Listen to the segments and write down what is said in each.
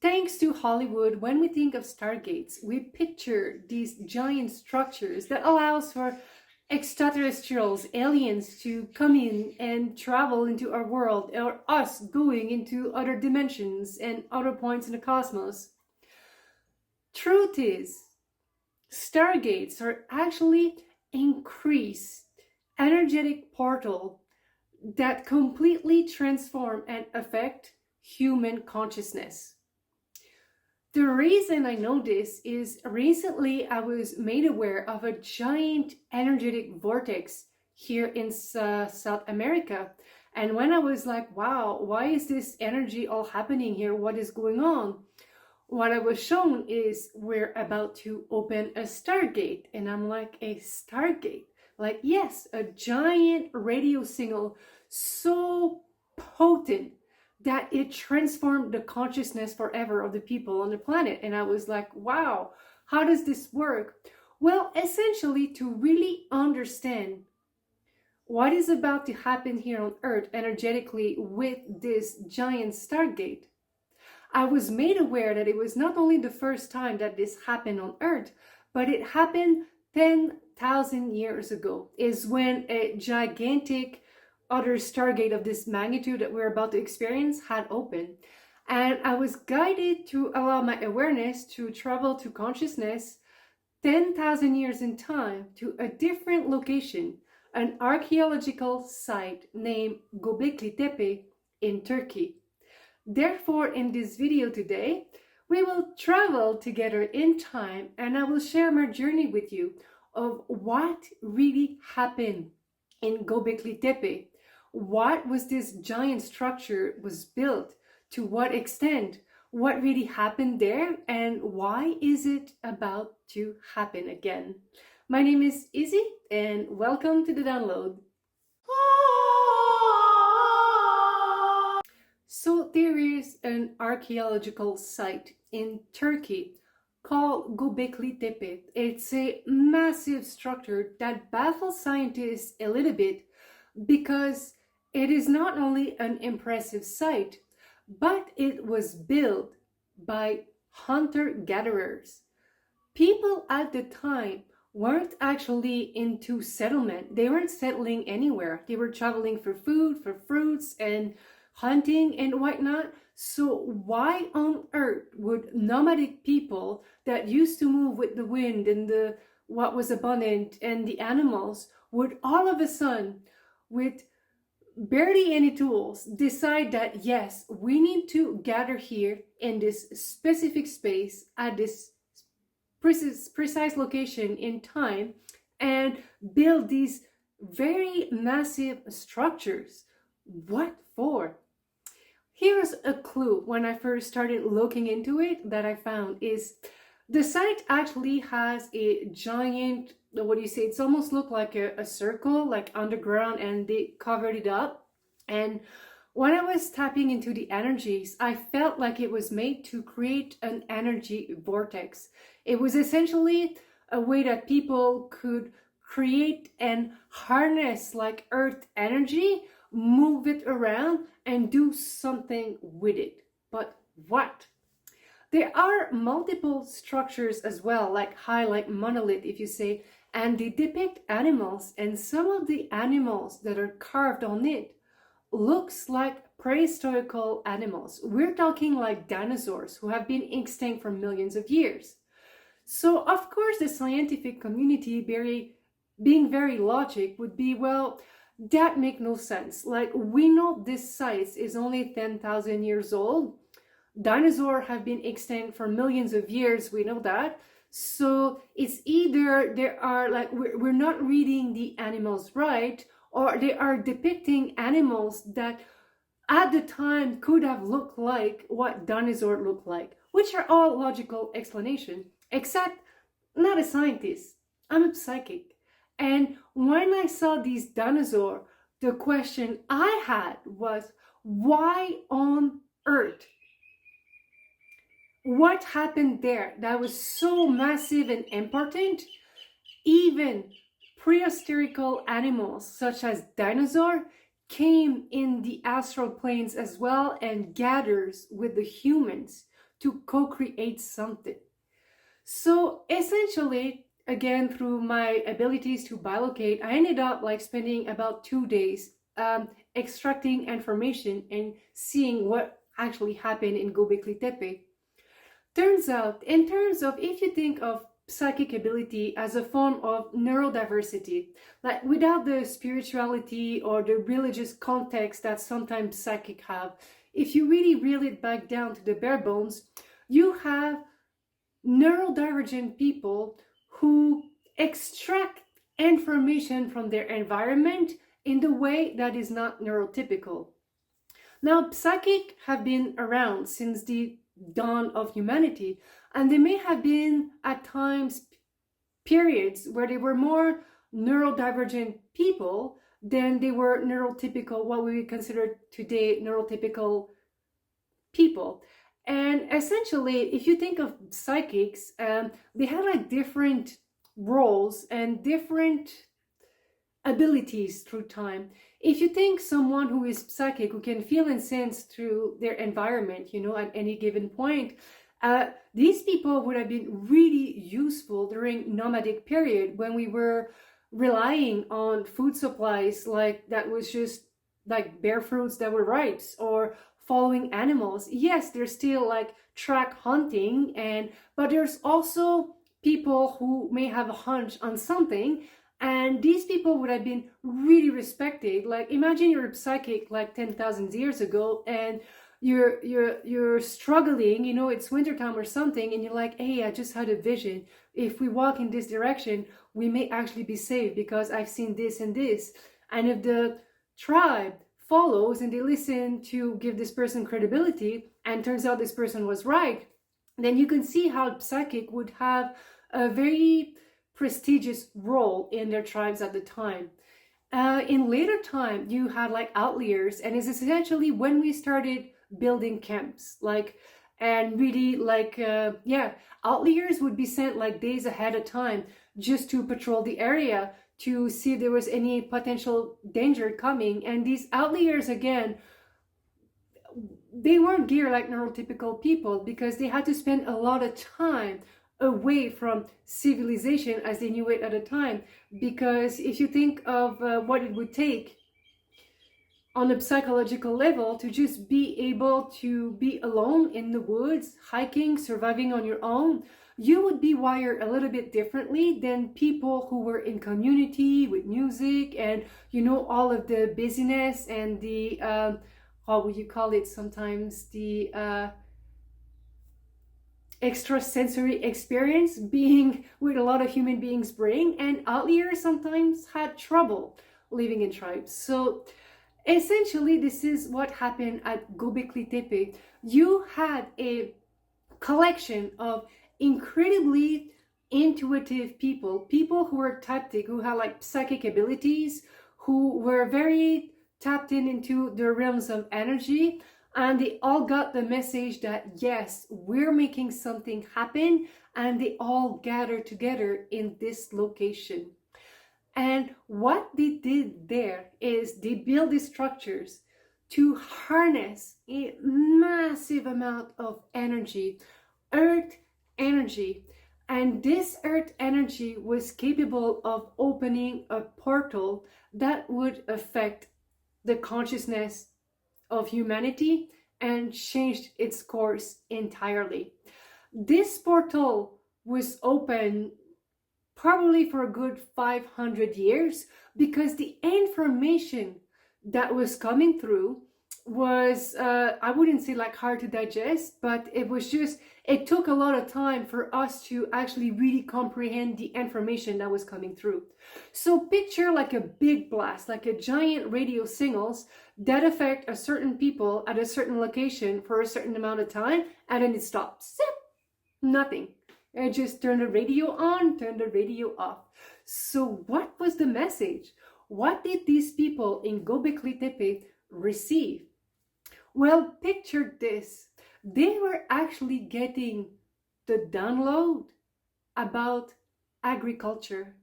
Thanks to Hollywood, when we think of Stargates, we picture these giant structures that allows for extraterrestrials, aliens to come in and travel into our world, or us going into other dimensions and other points in the cosmos. Truth is, Stargates are actually increased energetic portal that completely transform and affect human consciousness. The reason I know this is recently I was made aware of a giant energetic vortex here in South America. And when I was like, wow, why is this energy all happening here? What is going on? What I was shown is we're about to open a Stargate. And I'm like, a Stargate? Like, yes, a giant radio signal so potent that it transformed the consciousness forever of the people on the planet. And I was like, wow, how does this work? Well, essentially, to really understand what is about to happen here on Earth energetically with this giant Stargate, I was made aware that it was not only the first time that this happened on Earth, but it happened 10,000 years ago, is when a gigantic other Stargate of this magnitude that we're about to experience had opened. And I was guided to allow my awareness to travel to consciousness 10,000 years in time to a different location, an archaeological site named Gobeklitepe in Turkey. Therefore, in this video today, we will travel together in time and I will share my journey with you of what really happened in Gobeklitepe. What was this giant structure was built, to what extent, what really happened there, and why is it about to happen again? My name is Izzy and welcome to the download. So there is an archaeological site in Turkey called Gobeklitepe. It's a massive structure that baffles scientists a little bit because it is not only an impressive site, but it was built by hunter-gatherers. People at the time weren't actually into settlement. They weren't settling anywhere. They were traveling for food, for fruits, and hunting and whatnot. So why on earth would nomadic people that used to move with the wind and the what was abundant and the animals would all of a sudden, with barely any tools, decide that yes, we need to gather here in this specific space at this precise location in time and build these very massive structures? What for? Here's a clue when I first started looking into it that I found is the site actually has a giant, what do you say, it's almost looked like a circle, like underground, and they covered it up. And when I was tapping into the energies, I felt like it was made to create an energy vortex. It was essentially a way that people could create and harness like earth energy, move it around and do something with it. But what? There are multiple structures as well, like highlight monolith, if you say, and they depict animals, and some of the animals that are carved on it looks like prehistorical animals. We're talking like dinosaurs who have been extinct for millions of years. So of course the scientific community being very logic would be, well, that make no sense. Like, we know this site is only 10,000 years old. Dinosaurs have been extinct for millions of years, we know that. So it's either there are like, we're not reading the animals right, or they are depicting animals that at the time could have looked like what dinosaur looked like, which are all logical explanation, except not a scientist. I'm a psychic. And when I saw these dinosaurs, the question I had was, why on earth? What happened there that was so massive and important? Even prehistorical animals such as dinosaur came in the astral planes as well and gathers with the humans to co-create something. So essentially, again, through my abilities to bilocate, I ended up like spending about 2 days extracting information and seeing what actually happened in Gobeklitepe. Turns out, in terms of, if you think of psychic ability as a form of neurodiversity, like without the spirituality or the religious context that sometimes psychic have, if you really reel it back down to the bare bones, you have neurodivergent people who extract information from their environment in the way that is not neurotypical. Now, psychic have been around since the dawn of humanity, and they may have been at times periods where they were more neurodivergent people than they were neurotypical, what we would consider today neurotypical people. And essentially, if you think of psychics, they had like different roles and different abilities through time. If you think someone who is psychic, who can feel and sense through their environment, at any given point, these people would have been really useful during nomadic period when we were relying on food supplies, like that was just like bare fruits that were ripe, or following animals. Yes, there's still like track hunting, but there's also people who may have a hunch on something, and these people would have been really respected. Like imagine you're a psychic like 10,000 years ago, and you're struggling, it's wintertime or something, and you're like, hey, I just had a vision. If we walk in this direction, we may actually be safe because I've seen this and this. And if the tribe follows and they listen to give this person credibility, and turns out this person was right, then you can see how psychic would have a very prestigious role in their tribes at the time. In later time, you had like Outliers, and it's essentially when we started building camps, and really Outliers would be sent like days ahead of time just to patrol the area to see if there was any potential danger coming. And these Outliers, again, they weren't geared like neurotypical people because they had to spend a lot of time away from civilization as they knew it at the time. Because if you think of what it would take on a psychological level to just be able to be alone in the woods, hiking, surviving on your own, you would be wired a little bit differently than people who were in community with music and, all of the busyness and the, how would you call it sometimes, the extrasensory experience being with a lot of human beings bring. And Outliers sometimes had trouble living in tribes. So essentially, this is what happened at Gobeklitepe. You had a collection of incredibly intuitive people who were tactic, who had like psychic abilities, who were very tapped into the realms of energy, and they all got the message that yes, we're making something happen, and they all gathered together in this location. And what they did there is they built these structures to harness a massive amount of energy, earth energy. And this earth energy was capable of opening a portal that would affect the consciousness of humanity and changed its course entirely. This portal was open probably for a good 500 years because the information that was coming through was, I wouldn't say like hard to digest, but it took a lot of time for us to actually really comprehend the information that was coming through. So picture like a big blast, like a giant radio signals that affect a certain people at a certain location for a certain amount of time, and then it stops. Zip! Nothing. I just turned the radio on, turned the radio off. So what was the message? What did these people in Gobeklitepe receive? Well, picture this. They were actually getting the download about agriculture.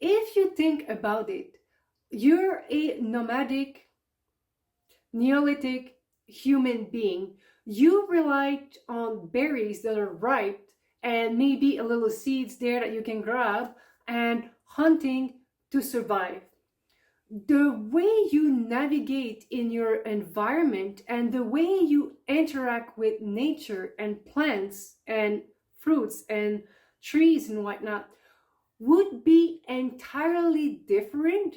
If you think about it, you're a nomadic, Neolithic human being. You relied on berries that are ripe and maybe a little seeds there that you can grab and hunting to survive. The way you navigate in your environment and the way you interact with nature and plants and fruits and trees and whatnot would be entirely different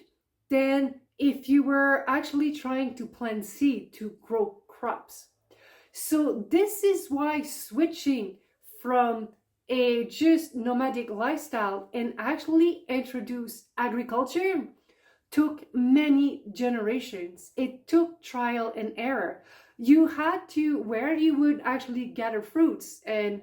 than if you were actually trying to plant seed to grow crops. So this is why switching from a just nomadic lifestyle and actually introduce agriculture took many generations. It took trial and error. You had to, where you would actually gather fruits and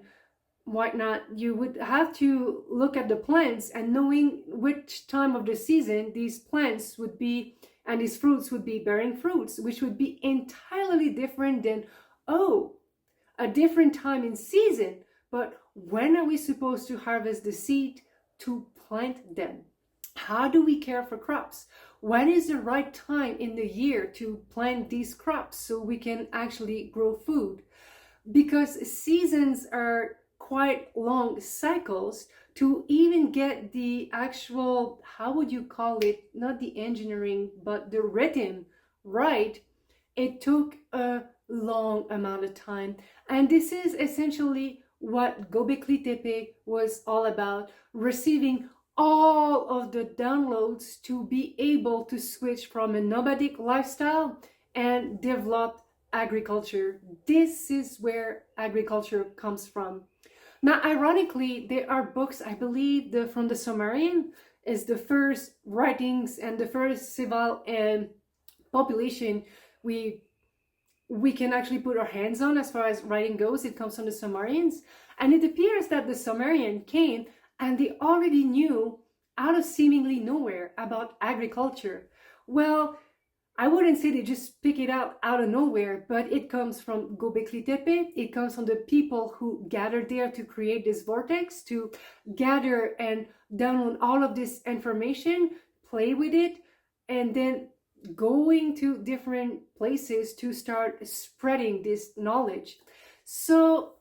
whatnot, you would have to look at the plants and knowing which time of the season these plants would be and these fruits would be bearing fruits, which would be entirely different than, oh, a different time in season, but when are we supposed to harvest the seed to plant them? How do we care for crops? When is the right time in the year to plant these crops so we can actually grow food? Because seasons are quite long cycles to even get the actual, how would you call it, not the engineering, but the rhythm right. It took a long amount of time. And this is essentially what Gobeklitepe was all about, receiving all of the downloads to be able to switch from a nomadic lifestyle and develop agriculture. This is where agriculture comes from. Now, ironically, there are books, I believe, from the Sumerian is the first writings and the first civil population we can actually put our hands on as far as writing goes. It comes from the Sumerians. And it appears that the Sumerian came and they already knew out of seemingly nowhere about agriculture. Well, I wouldn't say they just pick it out of nowhere, but it comes from Gobeklitepe. It comes from the people who gathered there to create this vortex, to gather and download all of this information, play with it, and then going to different places to start spreading this knowledge. So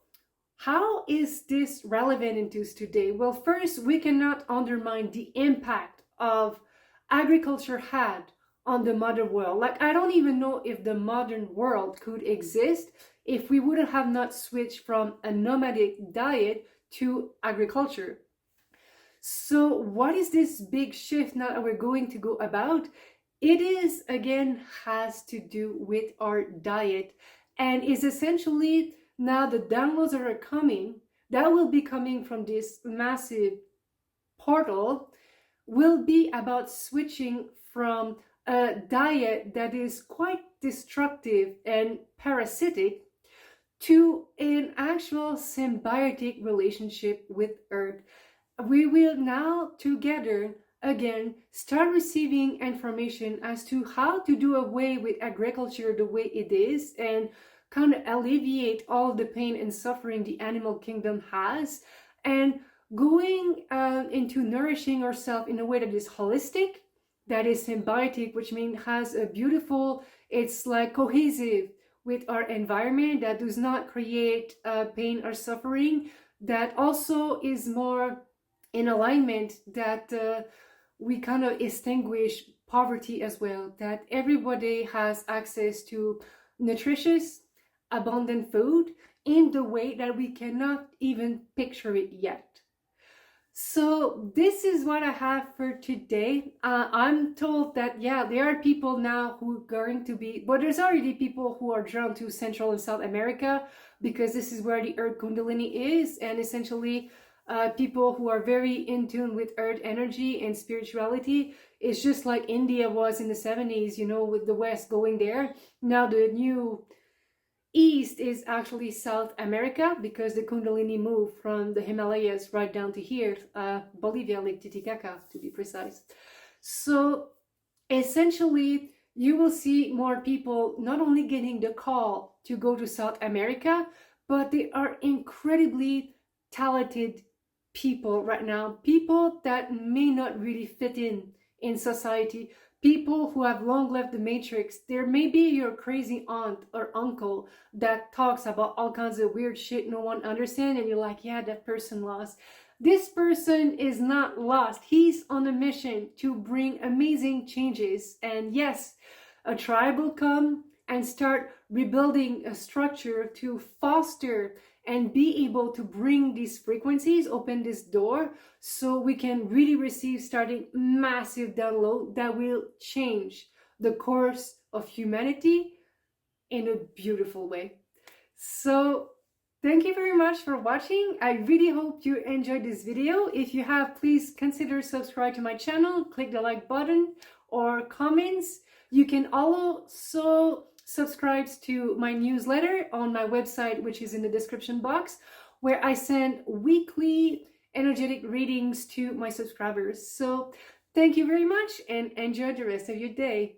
how is this relevant into today? Well, first, we cannot undermine the impact of agriculture had on the modern world. Like, I don't even know if the modern world could exist if we wouldn't have not switched from a nomadic diet to agriculture. So what is this big shift now that we're going to go about? It is, again, has to do with our diet and is essentially now the downloads that are coming, that will be coming from this massive portal, will be about switching from a diet that is quite destructive and parasitic to an actual symbiotic relationship with Earth. We will now together again start receiving information as to how to do away with agriculture the way it is and kind of alleviate all the pain and suffering the animal kingdom has, and going into nourishing ourselves in a way that is holistic, that is symbiotic, which means has a beautiful, it's like cohesive with our environment, that does not create pain or suffering, that also is more in alignment, that we kind of extinguish poverty as well, that everybody has access to nutritious, abundant food in the way that we cannot even picture it yet. So this is what I have for today. I'm told that, yeah, there are people now who are going to be, but there's already people who are drawn to Central and South America because this is where the Earth Kundalini is, and essentially people who are very in tune with Earth energy and spirituality. It's just like India was in the 70s, you know, with the West going there. Now the new East is actually South America because the Kundalini moved from the Himalayas right down to here, Bolivia, Lake Titicaca to be precise. So essentially, you will see more people not only getting the call to go to South America, but they are incredibly talented people right now, people that may not really fit in society, people who have long left the matrix. There may be your crazy aunt or uncle that talks about all kinds of weird shit no one understands, and you're like, yeah, that person lost. This person is not lost. He's on a mission to bring amazing changes. And yes, a tribe will come and start rebuilding a structure to foster and be able to bring these frequencies, open this door, so we can really receive starting massive download that will change the course of humanity in a beautiful way. So thank you very much for watching. I really hope you enjoyed this video. If you have, please consider subscribe to my channel, click the like button or comments. You can also subscribe to my newsletter on my website, which is in the description box, where I send weekly energetic readings to my subscribers. So thank you very much and enjoy the rest of your day.